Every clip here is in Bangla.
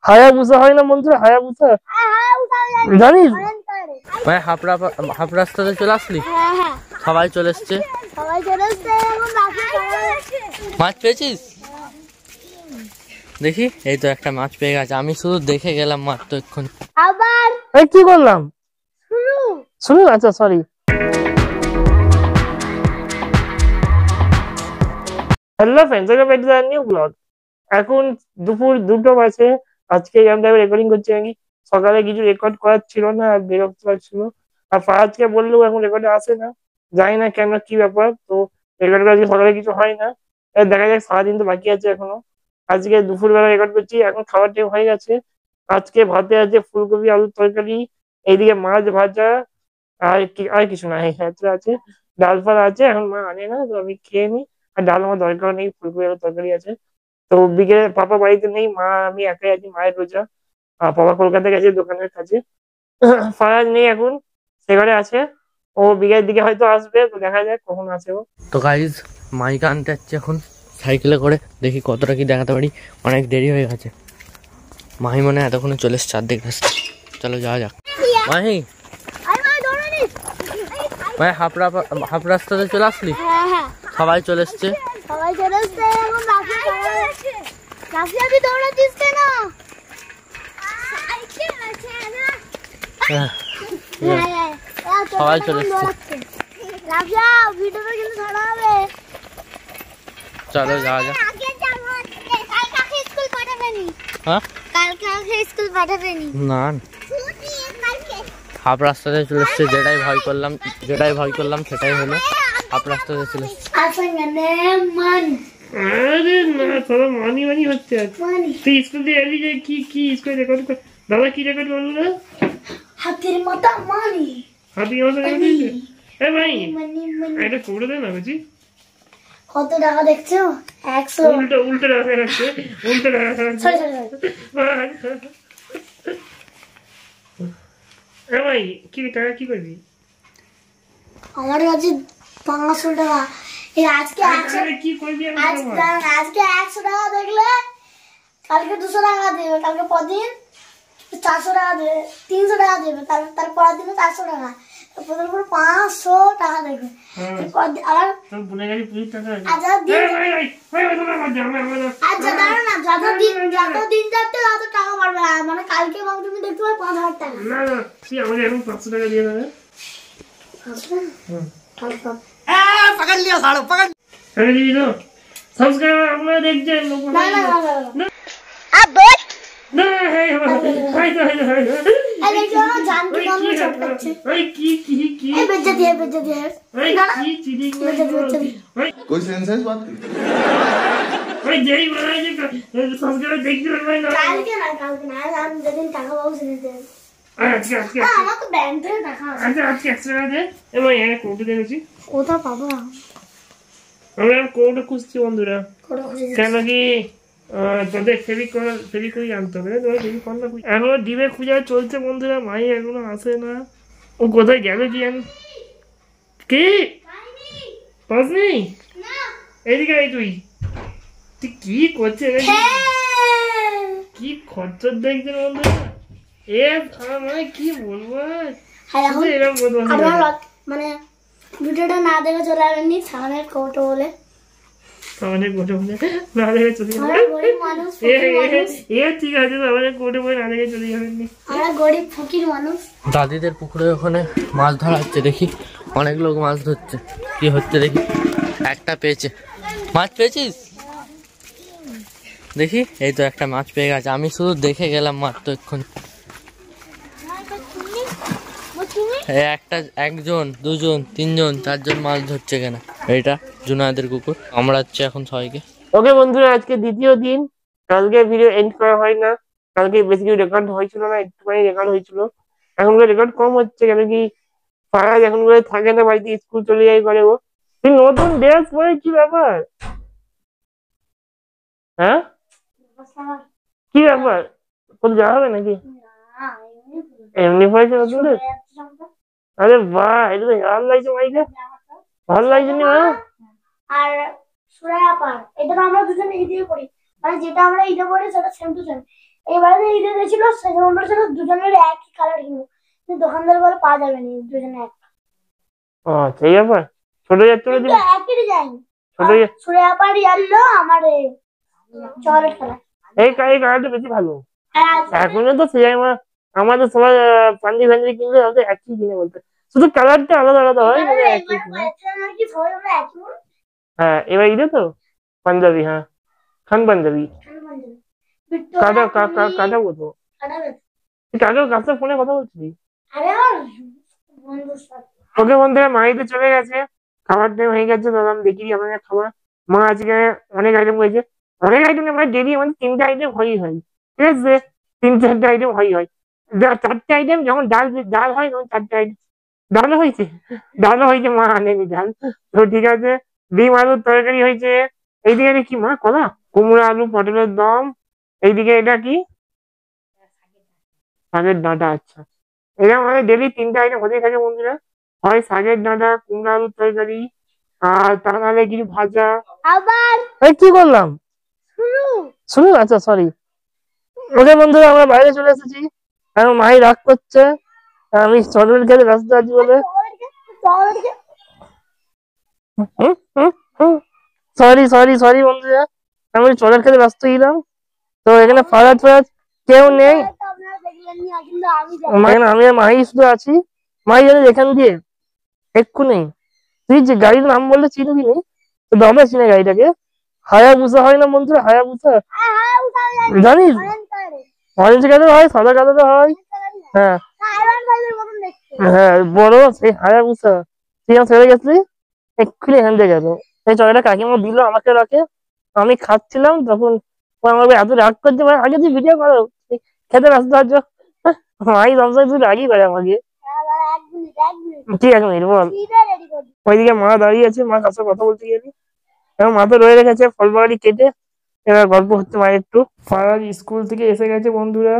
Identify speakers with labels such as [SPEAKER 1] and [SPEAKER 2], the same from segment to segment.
[SPEAKER 1] হায়াবুসা হয় না বন্ধুরা, হায়াবুসা জানিস?
[SPEAKER 2] ভাই হাফ রাস্তাতে চলে আসলি? সবাই চলে এসছে। মাছ পেয়েছিস? দেখি এই তো একটা মাছ পেয়ে গেছে, আমি শুধু দেখে গেলাম মাত্র এক্ষুনি।
[SPEAKER 1] আবার কি করলাম শুনুন। আচ্ছা sorry. Hello friends, welcome back to the new blog. এখন দুপুর 2টো বাজে। আজকে আমরা রেকর্ডিং করছি। আমি সকালে কিছু রেকর্ড করার ছিল না, আর বিরক্ত লাগছিল। আর ফারাজকে বললেও এখন রেকর্ডে আসে না, জানি না কেন, কি ব্যাপার। তো রেকর্ড আজকে সকালে কিছু হয় না। দেখা যাক, সারাদিন তো বাকি আছে এখনো। আজকে দুপুরবেলা রেকর্ড করছি, এখন খাবার টাইম হয়ে গেছে। আজকে ভাতে আছে ফুলকপি আলুর তরকারি, এইদিকে মাছ ভাজা, আর কিছু না, হ্যাঁ আছে। ডাল ফাল আছে, এখন মা আনে না, তো আমি খেয়ে নিই। আর ডাল আমার দরকার নেই, ফুলকপি আলুর তরকারি আছে। তো বিকেলে পাপা বাড়িতে নেই, মা আমি একাই আছি, মায়ের রোজা। আর পাপা কলকাতা গেছে দোকানের কাছে। ফারাজ নেই এখন, সে ঘরে আছে। ও বিকেলের দিকে হয়তো আসবে, তো দেখা যাক কখন আসে ও।
[SPEAKER 2] তো গাইজ মাইক আনতে যাচ্ছি এখন সাইকেলে করে, দেখি কতটা কি দেখাতে পারি। অনেক দেরি হয়ে গেছে। মাহি মনে হয় এতক্ষণে চলে এসছে অর্ধেক রাস্তা। চলো যাওয়া যাক। মাহি ভাই হাফ রাস্তাতে চলে আসলি? সবাই চলে এসছে। সবাই চলে এসছে, চলো যাওয়া যাক। না হাফ রাস্তাতে চলে এসছে, যেটাই ভয় করলাম সেটাই হলো। হাফ রাস্তাতে চলে এসছে।
[SPEAKER 1] আরে না, সবাই মানি হচ্ছে। তুই স্কুল দিয়ে এলি যে কি স্কুল রেকর্ড কর? দাদা কি রেকর্ড করলো না?
[SPEAKER 3] হাতির মতো মানি।
[SPEAKER 1] হাতির মতো মানি? এ ভাই এটা করে দে না বুঝি।
[SPEAKER 3] কত টাকা দেখছো? 100।
[SPEAKER 1] উল্টো টাকা রাখছে, উল্টো টাকা রাখছে। এ ভাই কি টাকা কি করবি?
[SPEAKER 3] আমার কাছে 500 টাকা। এই আজকে 100
[SPEAKER 1] কি করবি?
[SPEAKER 3] আজকে 100 টাকা দেখলে কালকে 200 টাকা দেবে, কালকে পরদিন 400 টাকা দেবে, 300 টাকা দেবে, তার পরের দিনে 400 টাকা, তারপর 500 টাকা দেবে। আবার
[SPEAKER 1] বলে গেলি 20 টাকা।
[SPEAKER 3] আচ্ছা দাঁড়া না, যত দিন যাচ্ছে তত টাকা বাড়বে। মানে কালকে তুমি দেখতে পাবে 5000 টাকা।
[SPEAKER 1] না তুই আমাদের এখন 500 টাকা দিয়ে দেবে।
[SPEAKER 2] पकड़ लिया साड़ो पकड़।
[SPEAKER 1] अरे जी लो सब्सक्राइबर আপনারা দেখছেন লোগো।
[SPEAKER 3] না
[SPEAKER 1] अब बोल না है हाय
[SPEAKER 3] अरे जो जानते हम सब बच्चे
[SPEAKER 1] ओए की
[SPEAKER 3] ए बच्चे दिए
[SPEAKER 1] ओए की चीटिंग
[SPEAKER 4] कोई सेंस है इस बात की?
[SPEAKER 1] ओए जय महाराज जी सब्सक्राइबर देखते रहो ना।
[SPEAKER 3] कालके ना हम दिन টাকা পাবো সেদিন।
[SPEAKER 1] আজকে
[SPEAKER 3] আমার তো ব্যাংক থেকে টাকা আছে।
[SPEAKER 1] আজকে এক্সট্রা দে এবং এর কোড দেছি।
[SPEAKER 3] কোথা পাবো?
[SPEAKER 1] আমরা কোড খুঁজছি বন্ধুরা। কেন কি তোদের ফেবিকল আনতে হবে। এখনো ডিবে খুঁজে চলছে বন্ধুরা, মাই এখনো আসে না। ও কোথায় গেল কি জানি। কি পাসনি? এদিকে আয় তুই কি করছিস? কি খচ্চর দেখছেন বন্ধুরা। মানে কি বলবো,
[SPEAKER 3] মানে ভিডিওটা না দেখে চলে আসেননি সামনের কোটো বলে।
[SPEAKER 1] না দেখে চলে ঠিক আছে, আমাদের কোটে বই না দেখে চলে যাবেননি।
[SPEAKER 3] আমরা গরিব ফকির মানুষ।
[SPEAKER 2] দাদিদের পুকুরে ওখানে মাছ ধরা হচ্ছে, দেখি অনেক লোক মাছ ধরছে। কি হচ্ছে দেখি। একটা পেয়েছে। মাছ পেয়েছিস? দেখি এই তো একটা মাছ পেয়ে গেছে, আমি শুধু দেখে গেলাম মাত্র এক্ষুনি। একজন 2জন 3জন 4জন মাছ ধরছে কেন। এইটা জুনায়েদের কুকুর। আমরা হচ্ছে এখন সবাইকে।
[SPEAKER 1] ওকে বন্ধুরা, আজকে দ্বিতীয় দিন। কালকে ভিডিও এন্ড করা হয় না, কালকে বেশি কিছু রেকর্ড হয়েছিল না, একটুখানি রেকর্ড হয়েছিল। এখন রেকর্ড কম হচ্ছে কেন কি ফারাজ এখন থাকে না বাড়িতে, স্কুল চলে যাই করে ও। তুই নতুন ড্রেস পরে কি ব্যাপার? হ্যাঁ কি ব্যাপার, কোন যাওয়া হবে নাকি? এমনি পড়েছে নতুন ড্রেস? আরে বাহ, এটা তো ভালো লাগছে ভাইকে, ভালো লাগছে নি?
[SPEAKER 3] আর সুরায়া পার এটা তো আমরা দুজনে ঈদে পড়ি, মানে যেটা আমরা ঈদে পড়ি সেটা সেম টু সেম। এবারে যে ঈদে গেছিল সেখানে বলেছিল দুজনের একই কালার কিনবো, কিন্তু দোকানদার বলে পাওয়া যাবে না দুজনে এক,
[SPEAKER 1] ও সেই ব্যাপার। ছোট যাচ্ছে
[SPEAKER 3] কিন্তু একই ডিজাইন।
[SPEAKER 1] ছোট
[SPEAKER 3] সুরে আপার ইয়ালো আমার চকলেট কালার,
[SPEAKER 1] এই কালারটা বেশি ভালো।
[SPEAKER 3] হ্যাঁ
[SPEAKER 1] এখনো তো সেই আমাদের সবাই পাঞ্জাবি ফাঞ্জাবি কিনলে আমাদের একই কিনে বলতে, শুধু কালারটা আলাদা আলাদা হয়, মানে একই কিনে।
[SPEAKER 3] নাকি সবাই আমরা একই বলে।
[SPEAKER 1] হ্যাঁ এবার ঈদে তো পাঞ্জাবি, হ্যাঁ খান পাঞ্জাবি কাটা কাটা বলবো, কাটার কাছে ফোনে কথা বলছিস?
[SPEAKER 3] আরে আমার বন্ধুর সাথে।
[SPEAKER 1] ওকে বন্ধুরা মাইতে চলে গেছে, খাবার টাইম হয়ে গেছে, দাদাম দেখি আমাদের খাবার। মা আজকে অনেক আইটেম করেছে, অনেক আইটেম মানে ডেলি আমাদের 3টে আইটেম হয়ই হয়, ঠিক আছে, 3-4টে আইটেম হয়ই হয়। 4টে আইটেম যখন ডাল ডাল হয় তখন 4টে আইটেম। ডালও হয়েছে, মা আনেনি ডাল তো, ঠিক আছে। ডিম আলুর তরকারি হয়েছে, এইদিকে কি মা কলা, কুমড়ো আলু পটলের দম, এইদিকে এটা কি শাকের ডাঁটা। আচ্ছা এরকম আমাদের ডেলি 3টে আইটেম হতেই থাকে বন্ধুরা, হয় শাকের ডাঁটা, কুমড়ো আলুর তরকারি, আর তা নাহলে কিছু ভাজা।
[SPEAKER 3] আবার
[SPEAKER 1] এই কি করলাম
[SPEAKER 3] শুরু।
[SPEAKER 1] শুরু, আচ্ছা সরি। ওকে বন্ধুরা আমরা বাইরে চলে এসেছি, এখন মাই রাগ করছে, আমি চকলেট খেতে ব্যস্ত আছি বলে। সরি সরি সরি বন্ধুরা, আমি চকলেট খেতে ব্যস্ত ছিলাম, তো এখানে ফারাজ ফারাজ কেউ নেই,
[SPEAKER 3] আপনারা দেখলেন না, কিন্তু আমি
[SPEAKER 1] আমি আর মাই শুধু আছি। মাই জানি এখান দিয়ে এক্ষুনি, তুই যে গাড়ির নাম বললে চিনবি নি, তো দমে চিনে গাড়িটাকে, হায়াবুসা হয় না বন্ধুরা, হায়াবুসা জানিস? অরেঞ্জ কালার হয়, সাদা কালার হয়, হ্যাঁ হ্যাঁ বড় সেই হায়াবুসা। তুই আমার ছেড়ে গেছিলি, এক্ষুনি এখান থেকে গেল। এই চকলেটটা কাকিমা দিল আমাকে রাখে, আমি খাচ্ছিলাম তখন ও আমাকে এত রাগ করতে পারে, আগে তুই ভিডিও করো, খেতে ব্যস্ত আছো। মাই সবসময় তুই রাগই করে আমাকে। ঠিক আছে মিনিট বল। ওইদিকে মা দাঁড়িয়ে আছে, মা কাছে কথা বলতে গেলি, এবং মা তো রয়ে রেখেছে ফল বাড়ি কেটে, এবার গল্প হচ্ছে মায়ের একটু। ফারাজ স্কুল থেকে এসে গেছে বন্ধুরা,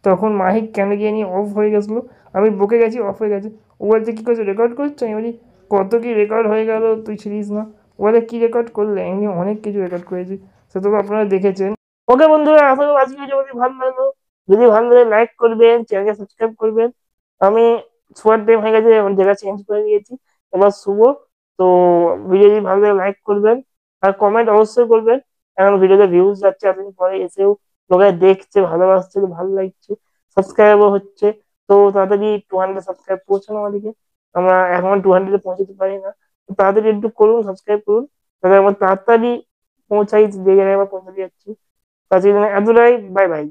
[SPEAKER 1] তখন মাহিক কেন গিয়ে নিয়ে অফ হয়ে গেছিলো, আমি বকে গেছি অফ হয়ে গেছে। ও বলছে কি করছো, রেকর্ড করছো? আমি বলি কত কি রেকর্ড হয়ে গেল, তুই ছিলিস না। ও বলে কি রেকর্ড করলে? এমনি অনেক কিছু রেকর্ড করেছি, সেটা তো আপনারা দেখেছেন। ওকে বন্ধুরা আশা করি আজকে ভিডিও যদি ভালো লাগলো, যদি ভালো লাগে লাইক করবেন, চ্যানেলকে সাবস্ক্রাইব করবেন। আমি শোয়ার টাইম হয়ে গেছে, এখন জায়গা চেঞ্জ করে দিয়েছি, এবার শুভ। তো ভিডিও যদি ভালো লাগে লাইক করবেন, আর কমেন্ট অবশ্যই করবেন, কারণ ভিডিওতে ভিউজ যাচ্ছে, এতদিন পরে এসেও লোকে দেখছে, ভালোবাসছে, ভালো লাগছে, সাবস্ক্রাইবও হচ্ছে। তো তাড়াতাড়ি 200 সাবস্ক্রাইব পৌঁছানো আমাদেরকে, আমরা এখন 200 পৌঁছাতে পারি না, তো তাড়াতাড়ি একটু করুন, সাবস্ক্রাইব করুন, তাহলে আমরা তাড়াতাড়ি পৌঁছাই যে জায়গায় আমরা পৌঁছাতে যাচ্ছি। তার জন্য এতটাই, বাই বাই।